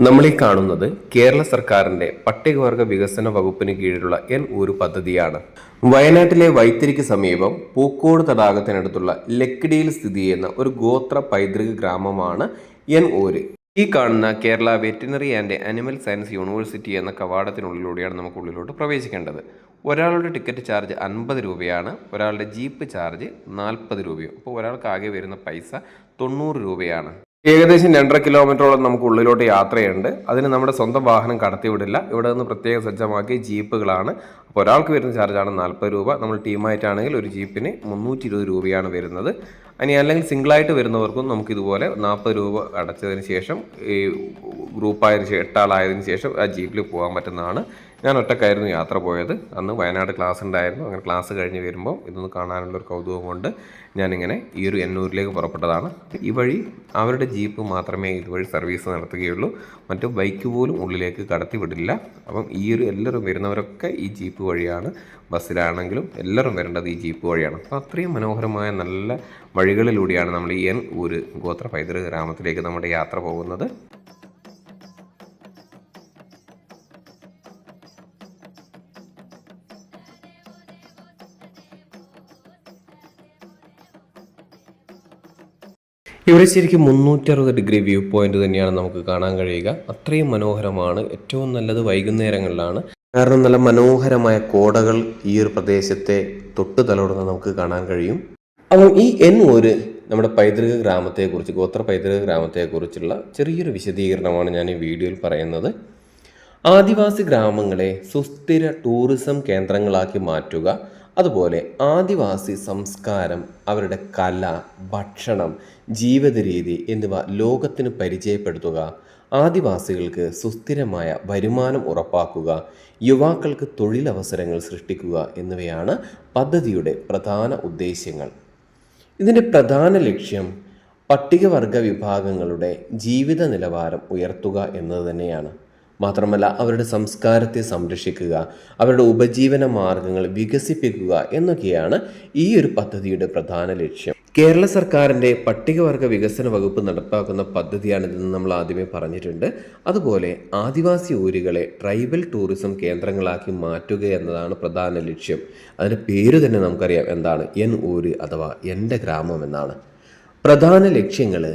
നമ്മൾ ഈ കാണുന്നത് കേരള സർക്കാരിന്റെ പട്ടികവർഗ വികസന വകുപ്പിന് കീഴിലുള്ള ഒരു പദ്ധതിയാണ്. വയനാട്ടിലെ വൈത്തിരിക്ക് സമീപം പൂക്കോട് തടാകത്തിനടുത്തുള്ള ലക്കിടിയിൽ സ്ഥിതി ചെയ്യുന്ന ഒരു ഗോത്ര പൈതൃക ഗ്രാമമാണ് ഊര്. ഈ കാണുന്ന Kerala veterinary and animal science university എന്ന കവാടത്തിനുള്ളിലൂടെയാണ് നമുക്ക് ഉള്ളിലോട്ട് പ്രവേശിക്കേണ്ടത്. ഒരാളുടെ ടിക്കറ്റ് ചാർജ് 50 രൂപയാണ്, ഒരാളുടെ ജീപ്പ് ചാർജ് 40 രൂപയും. അപ്പോൾ ഒരാൾക്ക് ആകെ വരുന്ന പൈസ 90 രൂപയാണ്. ഏകദേശം 2.5 കിലോമീറ്ററോളം നമുക്ക് ഉള്ളിലോട്ട് യാത്രയുണ്ട്. അതിന് നമ്മുടെ സ്വന്തം വാഹനം കടത്തിവിടില്ല. ഇവിടെ നിന്ന് പ്രത്യേകം സജ്ജമാക്കിയ ജീപ്പുകളാണ്. അപ്പോൾ ഒരാൾക്ക് വരുന്ന ചാർജാണ് 40 രൂപ. നമ്മൾ ടീമായിട്ടാണെങ്കിൽ ഒരു ജീപ്പിന് 320 രൂപയാണ് വരുന്നത്. അല്ലെങ്കിൽ സിംഗിളായിട്ട് വരുന്നവർക്കും നമുക്കിതുപോലെ 40 രൂപ അടച്ചതിന് ശേഷം ഈ ഗ്രൂപ്പായതിനു ശേഷം 8 ആളായതിനു ശേഷം ആ ജീപ്പിൽ പോകാൻ പറ്റുന്നതാണ്. ഞാൻ ഒറ്റക്കായിരുന്നു യാത്ര പോയത്. അന്ന് വയനാട് ക്ലാസ് ഉണ്ടായിരുന്നു. അങ്ങനെ ക്ലാസ് കഴിഞ്ഞ് വരുമ്പോൾ ഇതൊന്ന് കാണാനുള്ളൊരു കൗതുകം കൊണ്ട് ഞാനിങ്ങനെ എന്നൂരിലേക്ക് പുറപ്പെട്ടതാണ്. ഈ വഴി അവരുടെ ജീപ്പ് മാത്രമേ ഇതുവഴി സർവീസ് നടത്തുകയുള്ളൂ. മറ്റു ബൈക്ക് പോലും ഉള്ളിലേക്ക് കടത്തി വിടില്ല. അപ്പം എല്ലാവരും വരുന്നവരൊക്കെ ഈ ജീപ്പ് വഴിയാണ്. ബസ്സിലാണെങ്കിലും എല്ലാവരും വരേണ്ടത് ഈ ജീപ്പ് വഴിയാണ്. അപ്പോൾ അത്രയും മനോഹരമായ നല്ല വഴികളിലൂടെയാണ് നമ്മൾ ഈ ഊര് ഗോത്ര പൈതൃക ഗ്രാമത്തിലേക്ക് നമ്മുടെ യാത്ര പോകുന്നത്. ഇവിടെ ശരിക്കും 360 ഡിഗ്രി വ്യൂ പോയിന്റ് തന്നെയാണ് നമുക്ക് കാണാൻ കഴിയുക. അത്രയും മനോഹരമാണ്. ഏറ്റവും നല്ലത് വൈകുന്നേരങ്ങളിലാണ്. കാരണം നല്ല മനോഹരമായ കോടകൾ ഈ ഒരു പ്രദേശത്തെ തൊട്ട് തലോടുന്ന നമുക്ക് കാണാൻ കഴിയും. അപ്പം ഈ ഊര് നമ്മുടെ പൈതൃക ഗ്രാമത്തെക്കുറിച്ച്, ഗോത്ര പൈതൃക ഗ്രാമത്തെക്കുറിച്ചുള്ള ചെറിയൊരു വിശദീകരണമാണ് ഞാൻ ഈ വീഡിയോയിൽ പറയുന്നത്. ആദിവാസി ഗ്രാമങ്ങളെ സുസ്ഥിര ടൂറിസം കേന്ദ്രങ്ങളാക്കി മാറ്റുക, അതുപോലെ ആദിവാസി സംസ്കാരം, അവരുടെ കല, ഭക്ഷണം, ജീവിത രീതി എന്നിവ ലോകത്തിന് പരിചയപ്പെടുത്തുക, ആദിവാസികൾക്ക് സുസ്ഥിരമായ വരുമാനം ഉറപ്പാക്കുക, യുവാക്കൾക്ക് തൊഴിലവസരങ്ങൾ സൃഷ്ടിക്കുക എന്നിവയാണ് പദ്ധതിയുടെ പ്രധാന ഉദ്ദേശ്യങ്ങൾ. ഇതിൻ്റെ പ്രധാന ലക്ഷ്യം പട്ടികവർഗ വിഭാഗങ്ങളുടെ ജീവിത നിലവാരം ഉയർത്തുക എന്നത് തന്നെയാണ്. മാത്രമല്ല അവരുടെ സംസ്കാരത്തെ സംരക്ഷിക്കുക, അവരുടെ ഉപജീവന മാർഗങ്ങൾ വികസിപ്പിക്കുക എന്നൊക്കെയാണ് ഈ ഒരു പദ്ധതിയുടെ പ്രധാന ലക്ഷ്യം. കേരള സർക്കാരിൻ്റെ പട്ടികവർഗ വികസന വകുപ്പ് നടപ്പാക്കുന്ന പദ്ധതിയാണിതെന്ന് നമ്മൾ ആദ്യമേ പറഞ്ഞിട്ടുണ്ട്. അതുപോലെ ആദിവാസി ഊരുകളെ ട്രൈബൽ ടൂറിസം കേന്ദ്രങ്ങളാക്കി മാറ്റുക എന്നതാണ് പ്രധാന ലക്ഷ്യം. അതിൻ്റെ പേര് തന്നെ നമുക്കറിയാം എന്താണ്, ഊര് അഥവാ എൻ്റെ ഗ്രാമം എന്നാണ്. പ്രധാന ലക്ഷ്യങ്ങൾ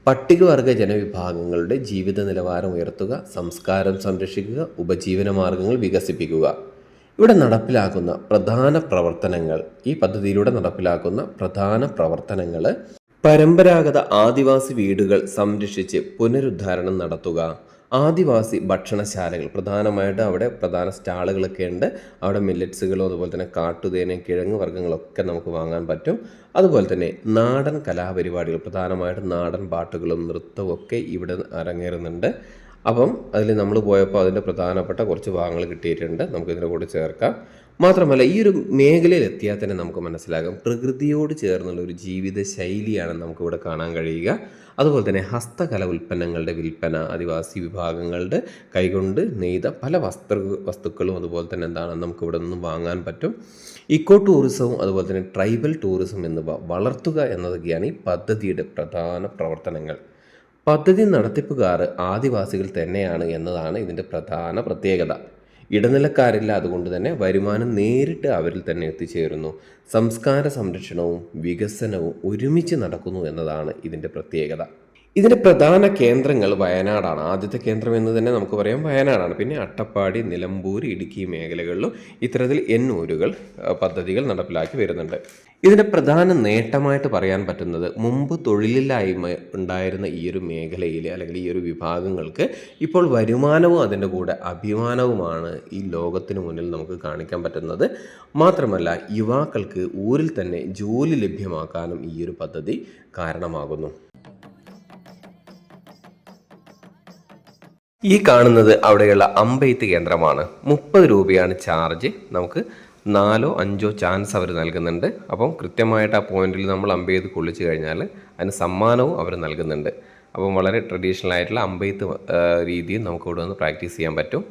പട്ടികവർഗ ജനവിഭാഗങ്ങളുടെ ജീവിത നിലവാരം ഉയർത്തുക, സംസ്കാരം സംരക്ഷിക്കുക, ഉപജീവന മാർഗങ്ങൾ വികസിപ്പിക്കുക. ഇവിടെ നടപ്പിലാക്കുന്ന പ്രധാന പ്രവർത്തനങ്ങൾ, ഈ പദ്ധതിയിലൂടെ നടപ്പിലാക്കുന്ന പ്രധാന പ്രവർത്തനങ്ങൾ പരമ്പരാഗത ആദിവാസി വീടുകൾ സംരക്ഷിച്ച് പുനരുദ്ധാരണം നടത്തുക, ആദിവാസി ഭക്ഷണശാലകൾ, പ്രധാനമായിട്ട് അവിടെ പ്രധാന സ്റ്റാളുകളൊക്കെ ഉണ്ട്. അവിടെ മില്ലറ്റ്സുകളും അതുപോലെ തന്നെ കാട്ടുതേനയും കിഴങ്ങ് വർഗ്ഗങ്ങളൊക്കെ നമുക്ക് വാങ്ങാൻ പറ്റും. അതുപോലെ തന്നെ നാടൻ കലാപരിപാടികൾ, പ്രധാനമായിട്ടും നാടൻ പാട്ടുകളും നൃത്തവും ഒക്കെ ഇവിടെ അരങ്ങേറുന്നുണ്ട്. അപ്പം അതിൽ നമ്മൾ പോയപ്പോൾ അതിൻ്റെ പ്രധാനപ്പെട്ട കുറച്ച് ഭാഗങ്ങൾ കിട്ടിയിട്ടുണ്ട്, നമുക്കിതിൻ്റെ കൂടെ ചേർക്കാം. മാത്രമല്ല ഈ ഒരു മേഖലയിൽ എത്തിയാൽ തന്നെ നമുക്ക് മനസ്സിലാകും പ്രകൃതിയോട് ചേർന്നുള്ള ഒരു ജീവിത ശൈലിയാണ് നമുക്കിവിടെ കാണാൻ കഴിയുക. അതുപോലെ തന്നെ ഹസ്തകല ഉൽപ്പന്നങ്ങളുടെ വിൽപ്പന, ആദിവാസി വിഭാഗങ്ങളുടെ കൈകൊണ്ട് നെയ്ത പല വസ്തുക്കളും അതുപോലെ തന്നെ നമുക്കിവിടെ നിന്ന് വാങ്ങാൻ പറ്റും. ഇക്കോ ടൂറിസവും അതുപോലെ തന്നെ ട്രൈബൽ ടൂറിസം എന്നിവ വളർത്തുക എന്നതൊക്കെയാണ് ഈ പദ്ധതിയുടെ പ്രധാന പ്രവർത്തനങ്ങൾ. പദ്ധതി നടത്തിപ്പുകാർ ആദിവാസികൾ തന്നെയാണ് എന്നതാണ് ഇതിൻ്റെ പ്രധാന പ്രത്യേകത. ഇടനിലക്കാരില്ല, അതുകൊണ്ട് തന്നെ വരുമാനം നേരിട്ട് അവരിൽ തന്നെ എത്തിച്ചേരുന്നു. സംസ്കാര സംരക്ഷണവും വികസനവും ഒരുമിച്ച് നടക്കുന്നു എന്നതാണ് ഇതിൻ്റെ പ്രത്യേകത. ഇതിൻ്റെ പ്രധാന കേന്ദ്രങ്ങൾ വയനാടാണ്. ആദ്യത്തെ കേന്ദ്രം എന്ന് തന്നെ നമുക്ക് പറയാം വയനാടാണ്. പിന്നെ അട്ടപ്പാടി, നിലമ്പൂർ, ഇടുക്കി മേഖലകളിലും ഇത്തരത്തിൽ ഊരുകൾ പദ്ധതികൾ നടപ്പിലാക്കി വരുന്നുണ്ട്. ഇതിൻ്റെ പ്രധാന നേട്ടമായിട്ട് പറയാൻ പറ്റുന്നത് മുമ്പ് തൊഴിലില്ലായ്മ ഉണ്ടായിരുന്ന ഈ ഒരു മേഖലയിൽ അല്ലെങ്കിൽ ഈ ഒരു വിഭാഗങ്ങൾക്ക് ഇപ്പോൾ വരുമാനവും അതിൻ്റെ കൂടെ അഭിമാനവുമാണ് ഈ ലോകത്തിന് മുന്നിൽ നമുക്ക് കാണിക്കാൻ പറ്റുന്നത്. മാത്രമല്ല യുവാക്കൾക്ക് ഊരിൽ തന്നെ ജോലി ലഭ്യമാക്കാനും ഈ ഒരു പദ്ധതി കാരണമാകുന്നു. ഈ കാണുന്നത് അവിടെയുള്ള അമ്പെയ്ത്ത് കേന്ദ്രമാണ്. 30 രൂപയാണ് ചാർജ്. നമുക്ക് 4 or 5 ചാൻസ് അവർ നൽകുന്നുണ്ട്. അപ്പം കൃത്യമായിട്ട് ആ പോയിന്റിൽ നമ്മൾ അമ്പെയ്ത്ത് കൊള്ളിച്ചു കഴിഞ്ഞാൽ അതിന് സമ്മാനവും അവർ നൽകുന്നുണ്ട്. അപ്പം വളരെ ട്രഡീഷണൽ ആയിട്ടുള്ള അമ്പെയ്ത്ത് രീതിയും നമുക്ക് ഇവിടെ നിന്ന് പ്രാക്ടീസ് ചെയ്യാൻ പറ്റും.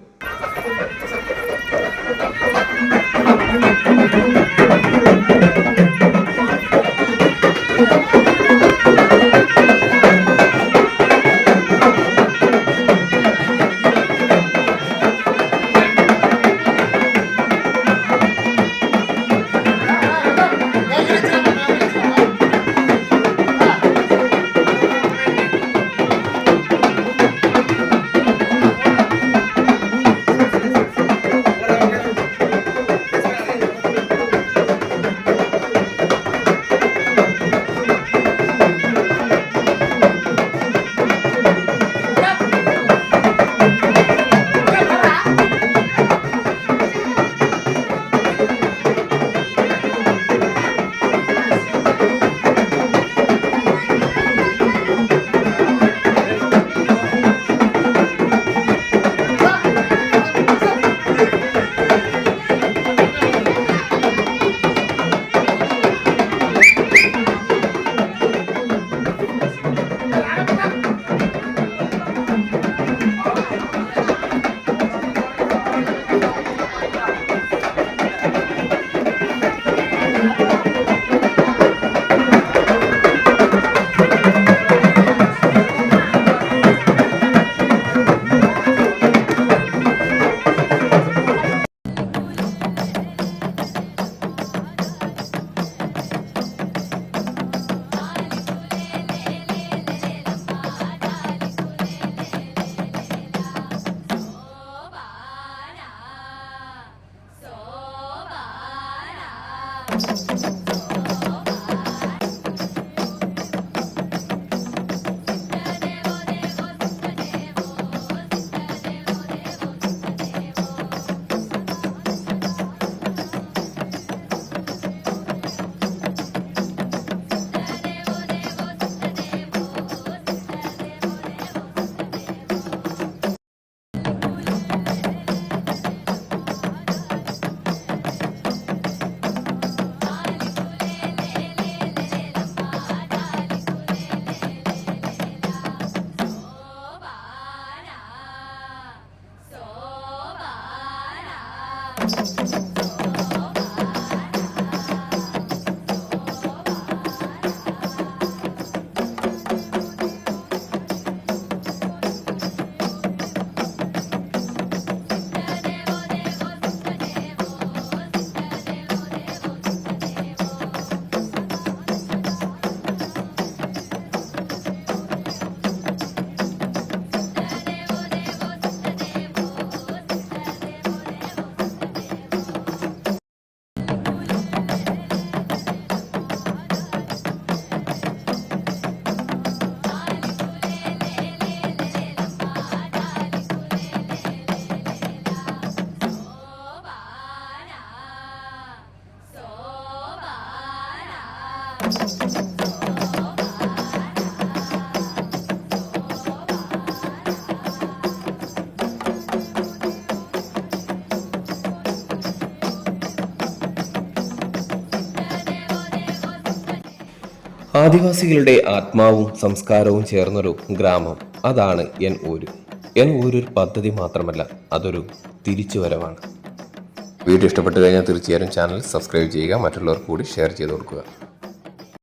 ആദിവാസികളുടെ ആത്മാവും സംസ്കാരവും ചേർന്നൊരു ഗ്രാമം, അതാണ് എൻ ഊര്. എൻ ഊര് ഒരു പദ്ധതി മാത്രമല്ല, അതൊരു തിരിച്ചുവരവാണ്. വീഡിയോ ഇഷ്ടപ്പെട്ട് കഴിഞ്ഞാൽ തീർച്ചയായും ചാനൽ സബ്സ്ക്രൈബ് ചെയ്യുക, മറ്റുള്ളവർക്ക് കൂടി ഷെയർ ചെയ്ത് കൊടുക്കുക.